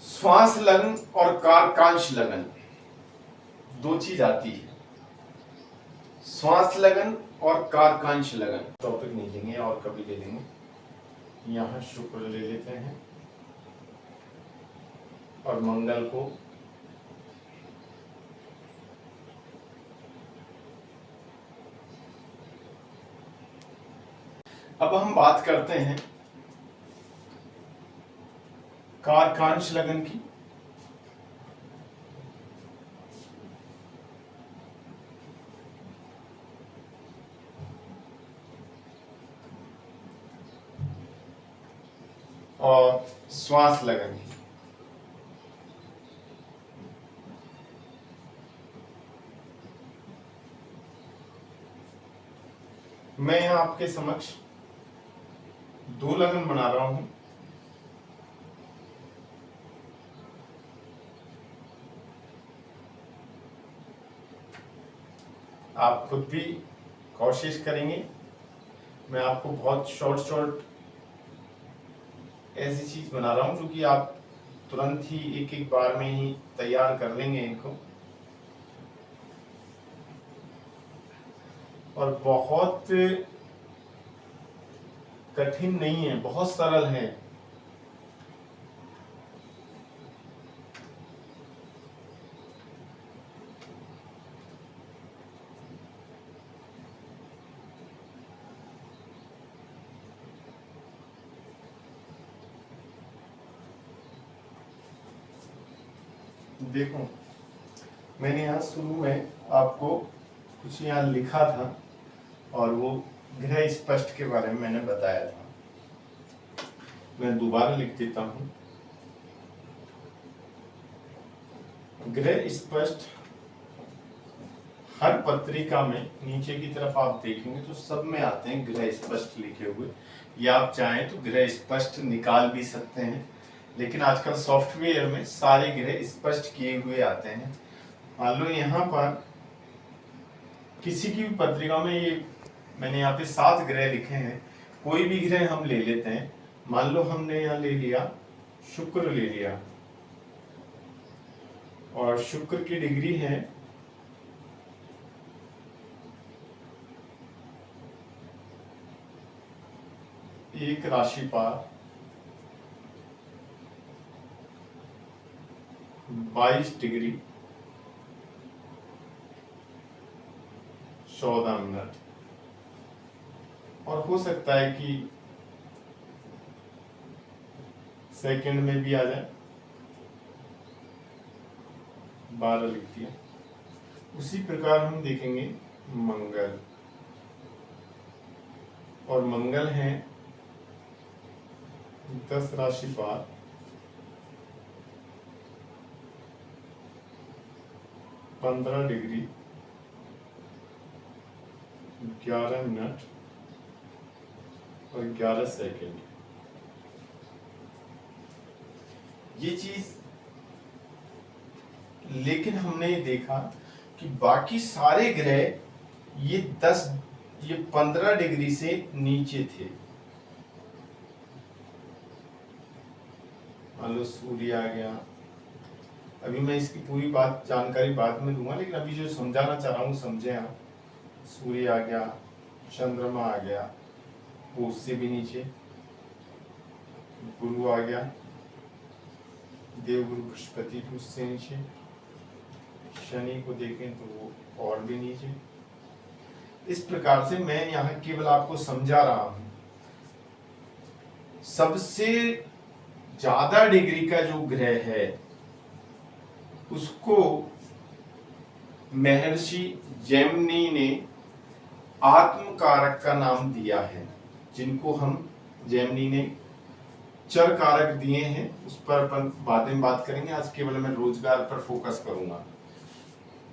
श्वास लगन और कारकांश लगन, 2 चीज आती है, श्वास लगन और कारकांश लगन। टॉपिक नहीं लेंगे और कभी ले लेंगे। यहां शुक्र ले लेते हैं और मंगल को अब हम बात करते हैं कारकांश लगन की। और श्वास लगन की। मैं यहां आपके समक्ष 2 लगन बना रहा हूं। आप खुद भी कोशिश करेंगे। मैं आपको बहुत शॉर्ट ऐसी चीज बना रहा हूं जो कि आप तुरंत ही एक एक बार में ही तैयार कर लेंगे इनको, और बहुत कठिन नहीं है, बहुत सरल है। देखो, मैंने यहाँ शुरू में आपको कुछ यहाँ लिखा था और वो गृह स्पष्ट के बारे में मैंने बताया था। मैं दोबारा लिख देता हूँ। गृह स्पष्ट हर पत्रिका में नीचे की तरफ आप देखेंगे तो सब में आते हैं गृह स्पष्ट लिखे हुए, या आप चाहें तो गृह स्पष्ट निकाल भी सकते हैं, लेकिन आजकल सॉफ्टवेयर में सारे गृह स्पष्ट किए हुए आते हैं। मान लो यहाँ पर किसी की भी पत्रिका में ये मैंने यहाँ पे 7 ग्रह लिखे हैं, कोई भी ग्रह हम ले लेते हैं। मान लो हमने यहाँ ले लिया शुक्र ले लिया, और शुक्र की डिग्री है 1 राशि पार 22 डिग्री 14 मिनट, और हो सकता है कि सेकंड में भी आ जाए, 12 लिख दिया। उसी प्रकार हम देखेंगे मंगल, और मंगल है 10 राशि पार 15 डिग्री 11 मिनट और 11 सेकंड। ये चीज, लेकिन हमने ये देखा कि बाकी सारे ग्रह ये 15 डिग्री से नीचे थे। मान लो सूर्य आ गया, अभी मैं इसकी पूरी बात जानकारी बाद में दूंगा, लेकिन अभी जो समझाना चाह रहा हूँ समझे आप। सूर्य आ गया, चंद्रमा आ गया, वो उससे भी नीचे, गुरु आ गया, देवगुरु बृहस्पति भी उससे नीचे, शनि को देखें तो वो और भी नीचे। इस प्रकार से मैं यहाँ केवल आपको समझा रहा हूं। सबसे ज्यादा डिग्री का जो ग्रह है उसको महर्षि जैमिनी ने आत्मकारक का नाम दिया है, जिनको हम जैमिनी ने चर कारक दिए हैं, उस पर अपन बाद में बात करेंगे। आज केवल मैं रोजगार पर फोकस करूंगा।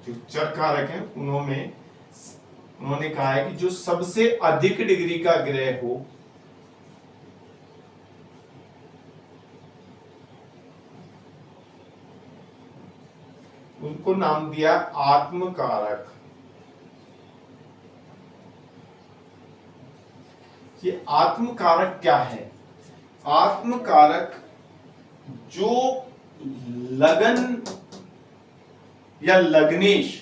जो चर कारक हैं उन्होंने कहा है कि जो सबसे अधिक डिग्री का ग्रह हो उनको नाम दिया आत्मकारक। ये आत्मकारक क्या है? आत्मकारक जो लगन या लग्नेश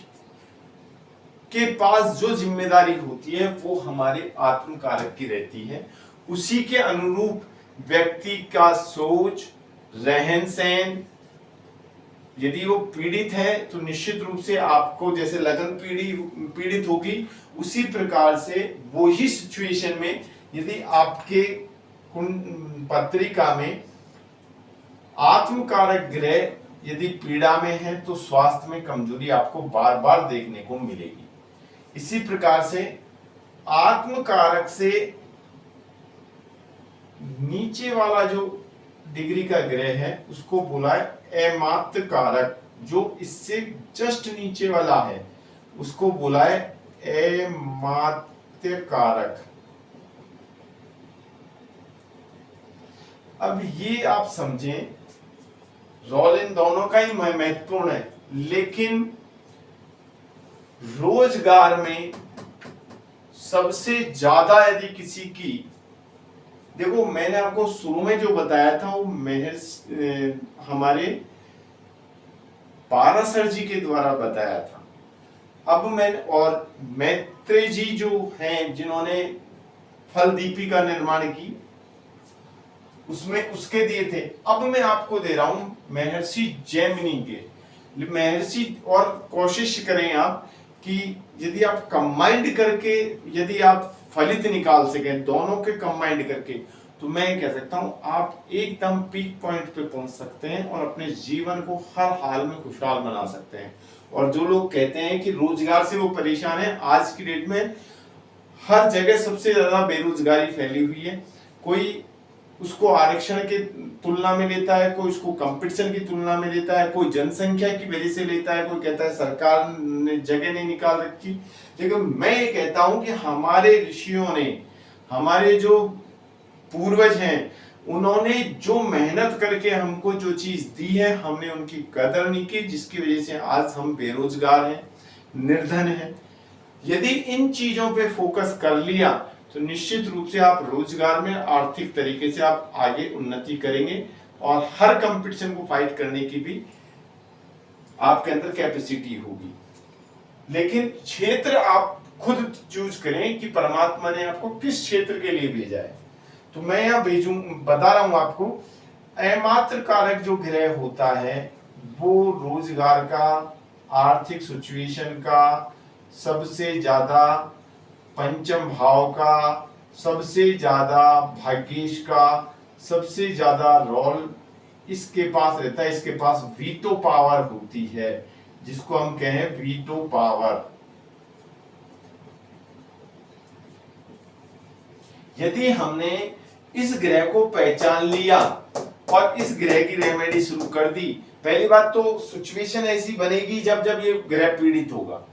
के पास जो जिम्मेदारी होती है वो हमारे आत्मकारक की रहती है। उसी के अनुरूप व्यक्ति का सोच, रहन सहन, यदि वो पीड़ित है तो निश्चित रूप से आपको जैसे लगन पीड़ित होगी, उसी प्रकार से वो ही सिचुएशन में यदि आपके पत्रिका में आत्मकारक ग्रह यदि पीड़ा में है तो स्वास्थ्य में कमजोरी आपको बार बार देखने को मिलेगी। इसी प्रकार से आत्मकारक से नीचे वाला जो डिग्री का ग्रह है उसको बोला है अमात्य कारक। जो इससे जस्ट नीचे वाला है उसको बोला है अमात्य कारक। अब ये आप समझें, रोल इन दोनों का ही महत्वपूर्ण है, लेकिन रोजगार में सबसे ज्यादा यदि किसी की देखो मैंने आपको शुरू में जो बताया था वो हमारे पाराशर जी के द्वारा बताया था। अब मैंने और मैत्रेय जी जो हैं जिन्होंने फल दीपिका निर्माण की उसमें उसके दिए थे। अब मैं आपको दे रहा हूं महर्षि जैमिनी के। महर्षि और कोशिश करें आप कि यदि आप कंबाइंड करके यदि आप फलित निकाल सकें दोनों के कंबाइंड करके, तो मैं कह सकता हूं आप एकदम पीक पॉइंट पे पहुंच सकते हैं और अपने जीवन को हर हाल में खुशहाल बना सकते हैं। और जो लोग कहते हैं कि रोजगार से वो परेशान है, आज की डेट में हर जगह सबसे ज्यादा बेरोजगारी फैली हुई है। कोई उसको आरक्षण के तुलना में लेता है, कोई उसको कंपटीशन की तुलना में लेता है, कोई जनसंख्या की वजह से लेता है, कोई कहता है सरकार ने जगह नहीं निकाल रखी। लेकिन मैं ये कहता हूं कि हमारे ऋषियों ने, हमारे जो पूर्वज हैं, उन्होंने जो मेहनत करके हमको जो चीज दी है हमने उनकी कदर नहीं की, जिसकी वजह से आज हम बेरोजगार हैं, निर्धन हैं। यदि इन चीजों पे फोकस कर लिया तो निश्चित रूप से आप रोजगार में आर्थिक तरीके से आप आगे उन्नति करेंगे और हर कंपटीशन को फाइट करने की भी आपके अंदर कैपेसिटी होगी। लेकिन क्षेत्र आप खुद चूज करें कि परमात्मा ने आपको किस क्षेत्र के लिए भेजा है। तो मैं यहाँ बता रहा हूं आपको, अमात्र कारक जो ग्रह होता है वो रोजगार का, आर्थिक सिचुएशन का, सबसे ज्यादा पंचम भाव का, सबसे ज्यादा भाग्येश का, सबसे ज्यादा रोल इसके पास रहता है। इसके पास वीटो पावर होती है, जिसको हम कहें वीटो पावर। यदि हमने इस ग्रह को पहचान लिया और इस ग्रह की रेमेडी शुरू कर दी, पहली बात तो सिचुएशन ऐसी बनेगी जब जब ये ग्रह पीड़ित होगा।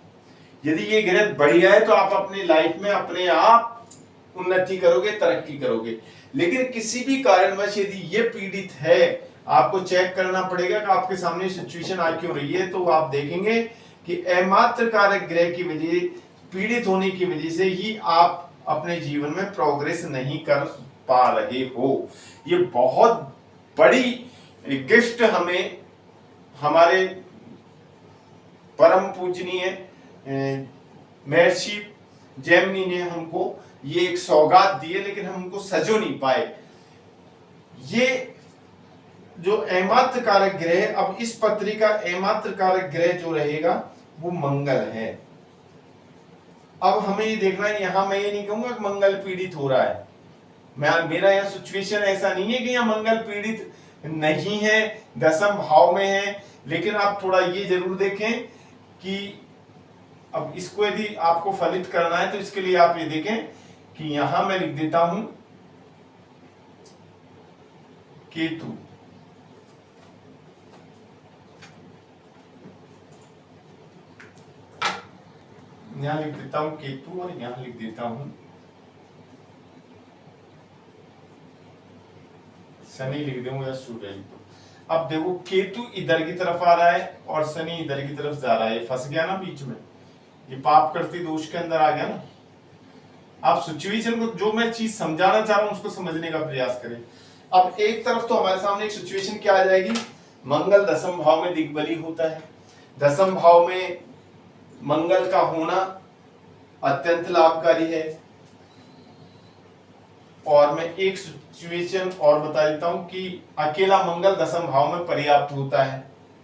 यदि ये ग्रह बढ़िया है तो आप अपनी लाइफ में अपने आप उन्नति करोगे, तरक्की करोगे। लेकिन किसी भी कारणवश यदि ये पीड़ित है, आपको चेक करना पड़ेगा कि आपके सामने सिचुएशन आ क्यों रही है। तो आप देखेंगे कि अमात्र कारक ग्रह की वजह, पीड़ित होने की वजह से ही आप अपने जीवन में प्रोग्रेस नहीं कर पा रहे हो। ये बहुत बड़ी गिफ्ट हमें हमारे परम पूजनीय महर्षि जैमिनी ने हमको ये एक सौगात दी है, लेकिन हम उनको सजो नहीं पाए। ये जो अमात्र कारक ग्रह, अब इस पत्री का अमात्र कारक ग्रह जो रहेगा वो मंगल है। अब हमें ये देखना है, यहां मैं ये नहीं कहूंगा कि मंगल पीड़ित हो रहा है। मेरा यह सिचुएशन ऐसा नहीं है कि यहां मंगल पीड़ित नहीं है, दसम भाव में है। लेकिन आप थोड़ा ये जरूर देखें कि अब इसको यदि आपको फलित करना है तो इसके लिए आप ये देखें कि यहां मैं लिख देता हूं केतु। यहां लिख देता हूं केतु और यहां लिख देता हूं शनि, लिख दूंगा या सूर्य लिख दूं। अब देखो केतु इधर की तरफ आ रहा है और शनि इधर की तरफ जा रहा है। फंस गया ना बीच में, ये पाप करती दोष के अंदर आ गया ना। आप सिचुएशन को, जो मैं चीज समझाना चाह रहा हूं उसको समझने का प्रयास करें। अब एक तरफ तो हमारे सामने एक सिचुएशन क्या आ जाएगी, मंगल दसम भाव में दिग्बली होता है। दसम भाव में मंगल का होना अत्यंत लाभकारी है। और मैं एक सिचुएशन और बता देता हूं कि अकेला मंगल दसम भाव में पर्याप्त होता है,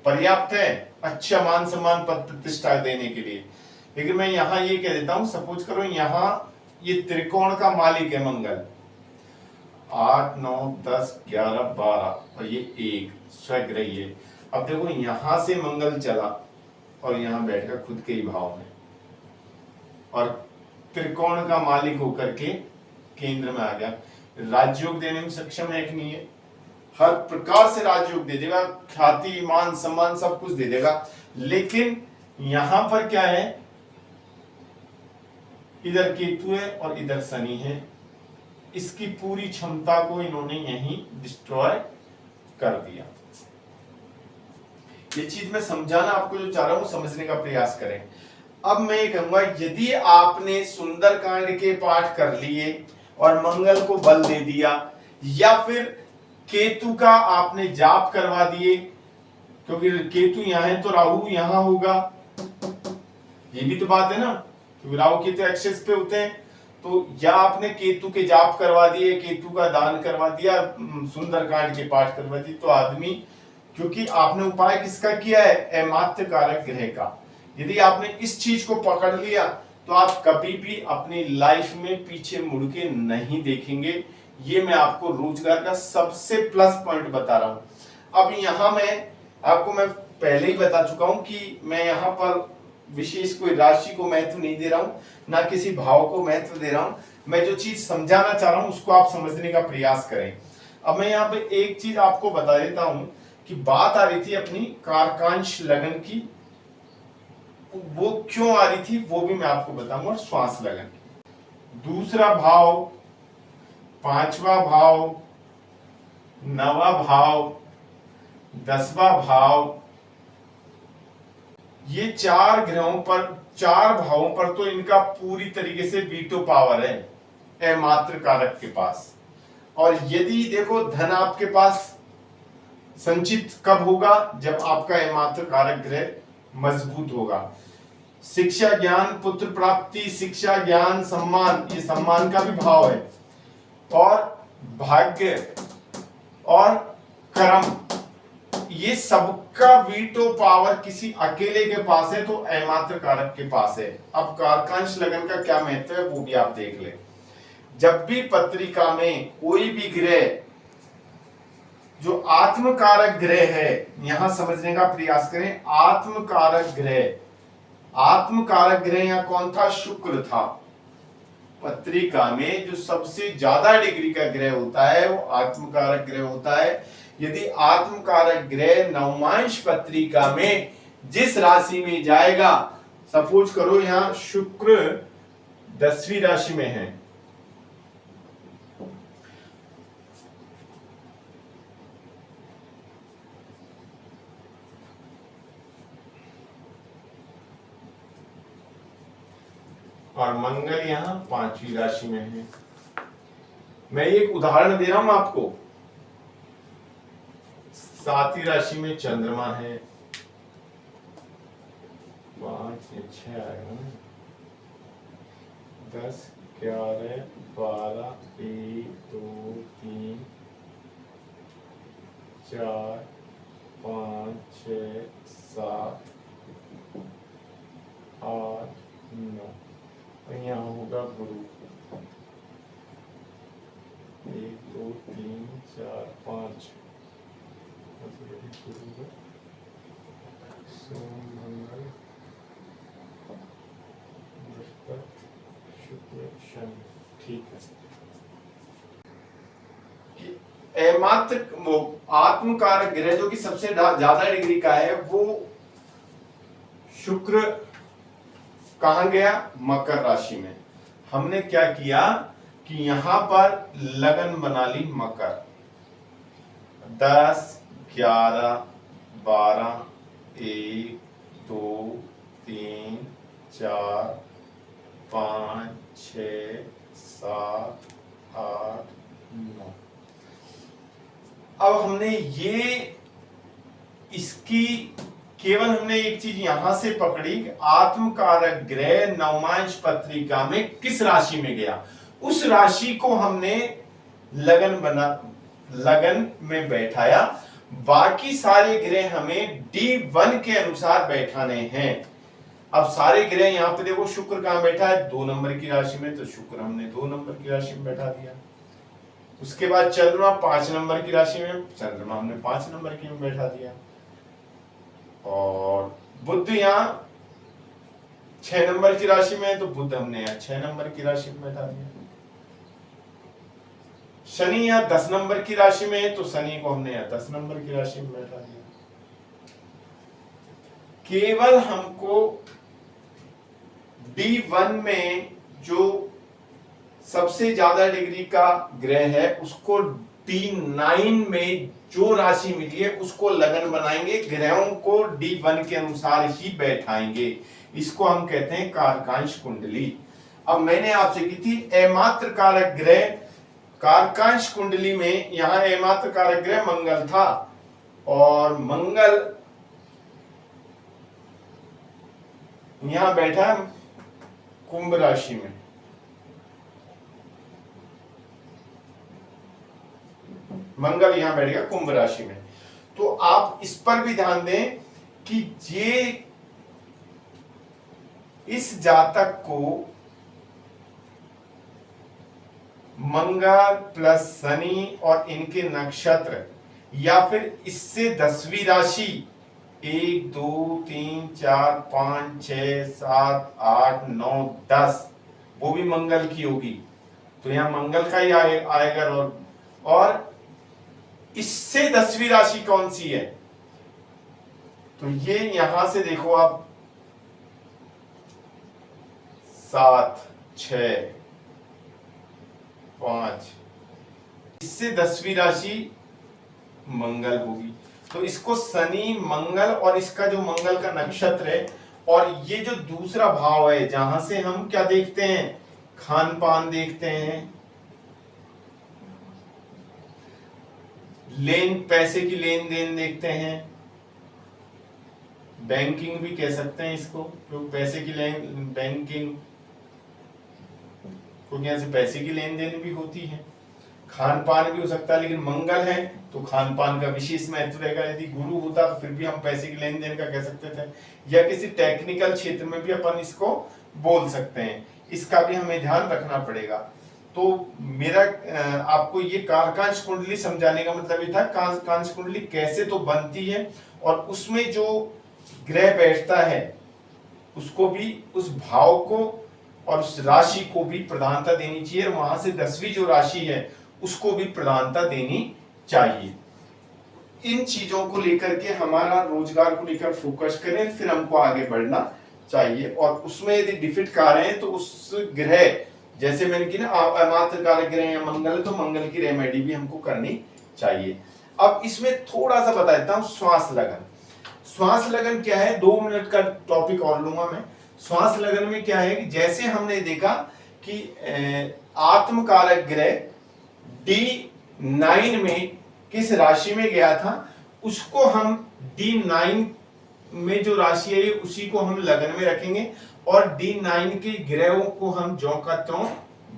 पर्याप्त है अच्छा मान सम्मान पद प्रतिष्ठा देने के लिए। लेकिन मैं यहां ये कह देता हूं, सपोज करो यहां ये त्रिकोण का मालिक है मंगल, 8 9 10 11 12 और ये 1 स्वग्रही है। अब देखो यहां से मंगल चला और यहां बैठकर खुद के ही भाव में, और त्रिकोण का मालिक होकर के केंद्र में आ गया। राजयोग देने में सक्षम है कि नहीं है? हर प्रकार से राजयोग दे देगा, ख्याति मान सम्मान सब कुछ दे देगा। लेकिन यहां पर क्या है, इधर केतु है और इधर शनि है। इसकी पूरी क्षमता को इन्होंने यहीं डिस्ट्रॉय कर दिया। ये चीज मैं समझाना आपको जो चाह रहा हूं समझने का प्रयास करें। अब मैं ये कहूंगा, यदि आपने सुंदरकांड के पाठ कर लिए और मंगल को बल दे दिया, या फिर केतु का आपने जाप करवा दिए, क्योंकि केतु यहाँ है तो राहु यहाँ होगा, ये भी तो बात है ना, क्योंकि राहु केतु एक्सेस पे होते हैं। तो या आपने केतु के जाप करवा दिए, केतु का दान करवा दिया, सुंदरकांड के पाठ करवा दिए, तो आदमी, क्योंकि आपने उपाय किसका किया है, अमात्य कारक ग्रह का। यदि आपने इस चीज को पकड़ लिया तो आप कभी भी अपनी लाइफ में पीछे मुड़ के नहीं देखेंगे। ये मैं आपको रोजगार का सबसे प्लस पॉइंट बता रहा हूं। अब यहां मैं पहले ही बता चुका हूं कि मैं यहां पर विशेष कोई राशि को महत्व नहीं दे रहा हूं, ना किसी भाव को महत्व दे रहा हूं। मैं जो चीज समझाना चाह रहा हूं उसको आप समझने का प्रयास करें। अब मैं यहाँ पे एक चीज आपको बता देता हूं कि बात आ रही थी अपनी कारकांश लगन की, वो क्यों आ रही थी वो भी मैं आपको बताऊंगा, श्वास लगन की। दूसरा भाव, पांचवा भाव, नवा भाव, 10वां भाव, ये चार ग्रहों पर, चार भावों पर तो इनका पूरी तरीके से वीटो पावर है अमात्र कारक के पास। और यदि देखो धन आपके पास संचित कब होगा, जब आपका अमात्र कारक ग्रह मजबूत होगा। शिक्षा, ज्ञान, पुत्र प्राप्ति, शिक्षा, ज्ञान, सम्मान, ये सम्मान का भी भाव है। और भाग्य और कर्म, ये सबका वीटो पावर किसी अकेले के पास है तो अमात्र कारक के पास है। अब कारकांश लगन का क्या महत्व है वो भी आप देख ले। जब भी पत्रिका में कोई भी ग्रह जो आत्मकारक ग्रह है, यहां समझने का प्रयास करें, आत्मकारक ग्रह यहाँ कौन था, शुक्र था। पत्रिका में जो सबसे ज्यादा डिग्री का ग्रह होता है वो आत्मकारक ग्रह होता है। यदि आत्मकारक ग्रह नवमांश पत्रिका में जिस राशि में जाएगा, सपोज करो यहां शुक्र 10वीं राशि में है, और मंगल यहां 5वीं राशि में है। मैं एक उदाहरण दे रहा हूं आपको। 7वीं राशि में चंद्रमा है, 5 या 6 आएगा ना, 10, 11, 12, 1, 2, 3, 4, 5, 6, 7, 8, 9, यहाँ होगा गुरु, 1, 2, 3, 4, 5, सोम, मंगल, बृहस्पति, शुक्र, शनि। ठीक है। मात्र आत्मकारक ग्रह जो कि सबसे ज्यादा डिग्री का है वो शुक्र कहां गया, मकर राशि में। हमने क्या किया कि यहां पर लगन बना ली मकर, 10, 11, 12, 1, 2, 3, 4, 5, 6, 7, 8, 9। अब हमने ये इसकी केवल हमने एक चीज यहां से पकड़ी, आत्मकारक ग्रह नवमांश पत्रिका में किस राशि में गया, उस राशि को हमने लगन में बैठाया। बाकी सारे ग्रह हमें D1 के अनुसार बैठाने हैं। अब सारे ग्रह यहाँ पे देखो, शुक्र कहां बैठा है, 2 नंबर की राशि में, तो शुक्र हमने 2 नंबर की राशि में बैठा दिया। उसके बाद चंद्रमा 5 नंबर की राशि में, चंद्रमा हमने 5 नंबर की में बैठा दिया। और बुध यहाँ 6 नंबर की राशि में है, तो बुध हमने यहाँ 6 नंबर की राशि में बैठा दिया। शनि यहाँ 10 नंबर की राशि में है, तो शनि को हमने यहाँ 10 नंबर की राशि में बैठा दिया। केवल हमको D1 में जो सबसे ज्यादा डिग्री का ग्रह है उसको D9 में जो राशि मिली है उसको लगन बनाएंगे, ग्रहों को D1 के अनुसार ही बैठाएंगे। इसको हम कहते हैं कारकांश कुंडली। अब मैंने आपसे की थी अमात्र कारक ग्रह कारकांश कुंडली में, यहां अमात्र कारक ग्रह मंगल था और मंगल यहां बैठा कुंभ राशि में। मंगल यहां बैठ गया कुंभ राशि में। तो आप इस पर भी ध्यान दें कि ये इस जातक को मंगल प्लस शनि और इनके नक्षत्र या फिर इससे 10वीं राशि 1 2 3 4 5 6 7 8 9 10 वो भी मंगल की होगी, तो यहां मंगल का ही आएगा रोल। और इससे 10वीं राशि कौन सी है, तो ये यहां से देखो आप 7 6 5, इससे 10वीं राशि मंगल होगी। तो इसको शनि मंगल और इसका जो मंगल का नक्षत्र है और ये जो दूसरा भाव है जहां से हम क्या देखते हैं, खान पान देखते हैं, पैसे की लेन देन देखते हैं, बैंकिंग भी कह सकते हैं इसको, क्योंकि पैसे की लेन बैंकिंग, क्योंकि यहां से पैसे की लेन देन भी होती है, खान पान भी हो सकता है, लेकिन मंगल है तो खान पान का विशेष महत्व रहेगा। यदि गुरु होता तो फिर भी हम पैसे की लेन देन का कह सकते थे, या किसी टेक्निकल क्षेत्र में भी अपन इसको बोल सकते हैं, इसका भी हमें ध्यान रखना पड़ेगा। तो मेरा आपको ये कारकांश कुंडली समझाने का मतलब ये था, कारकांश कुंडली कैसे तो बनती है और उसमें जो ग्रह बैठता है उसको भी, उस भाव को और उस राशि को भी प्रधानता देनी चाहिए, और वहां से 10वीं जो राशि है उसको भी प्रधानता देनी चाहिए। इन चीजों को लेकर के हमारा रोजगार को लेकर फोकस करें, फिर हमको आगे बढ़ना चाहिए। और उसमें यदि डिफिट कार्य है तो उस ग्रह, जैसे मैंने की ना अमात्र कारक ग्रह या मंगल, तो मंगल की रेमेडी भी हमको करनी चाहिए। अब इसमें थोड़ा सा बता देता हूं, श्वास लगन। श्वास लगन क्या है, 2 मिनट का टॉपिक और लूंगा मैं। श्वास लगन में क्या है कि जैसे हमने देखा कि आत्मकारक ग्रह D9 में किस राशि में गया था, उसको हम D9 में जो राशि है उसी को हम लगन में रखेंगे और D9 के ग्रहों को हम ज्यों का त्यों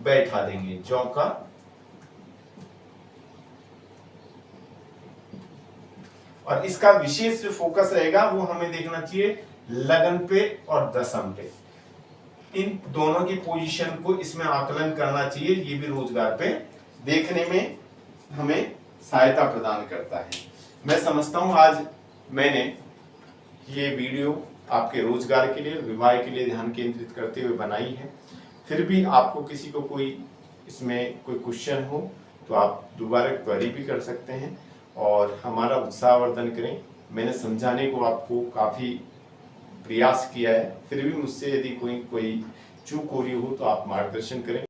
बैठा देंगे, ज्यों का। और इसका विशेष जो फोकस रहेगा वो हमें देखना चाहिए लगन पे और दशम पे, इन दोनों की पोजीशन को इसमें आकलन करना चाहिए। ये भी रोजगार पे देखने में हमें सहायता प्रदान करता है। मैं समझता हूं आज मैंने ये वीडियो आपके रोजगार के लिए, विवाह के लिए ध्यान केंद्रित करते हुए बनाई है। फिर भी आपको किसी को कोई इसमें कोई क्वेश्चन हो तो आप दोबारा क्वेरी भी कर सकते हैं और हमारा उत्साहवर्धन करें। मैंने समझाने को आपको काफ़ी प्रयास किया है, फिर भी मुझसे यदि कोई चूक हो रही हो तो आप मार्गदर्शन करें।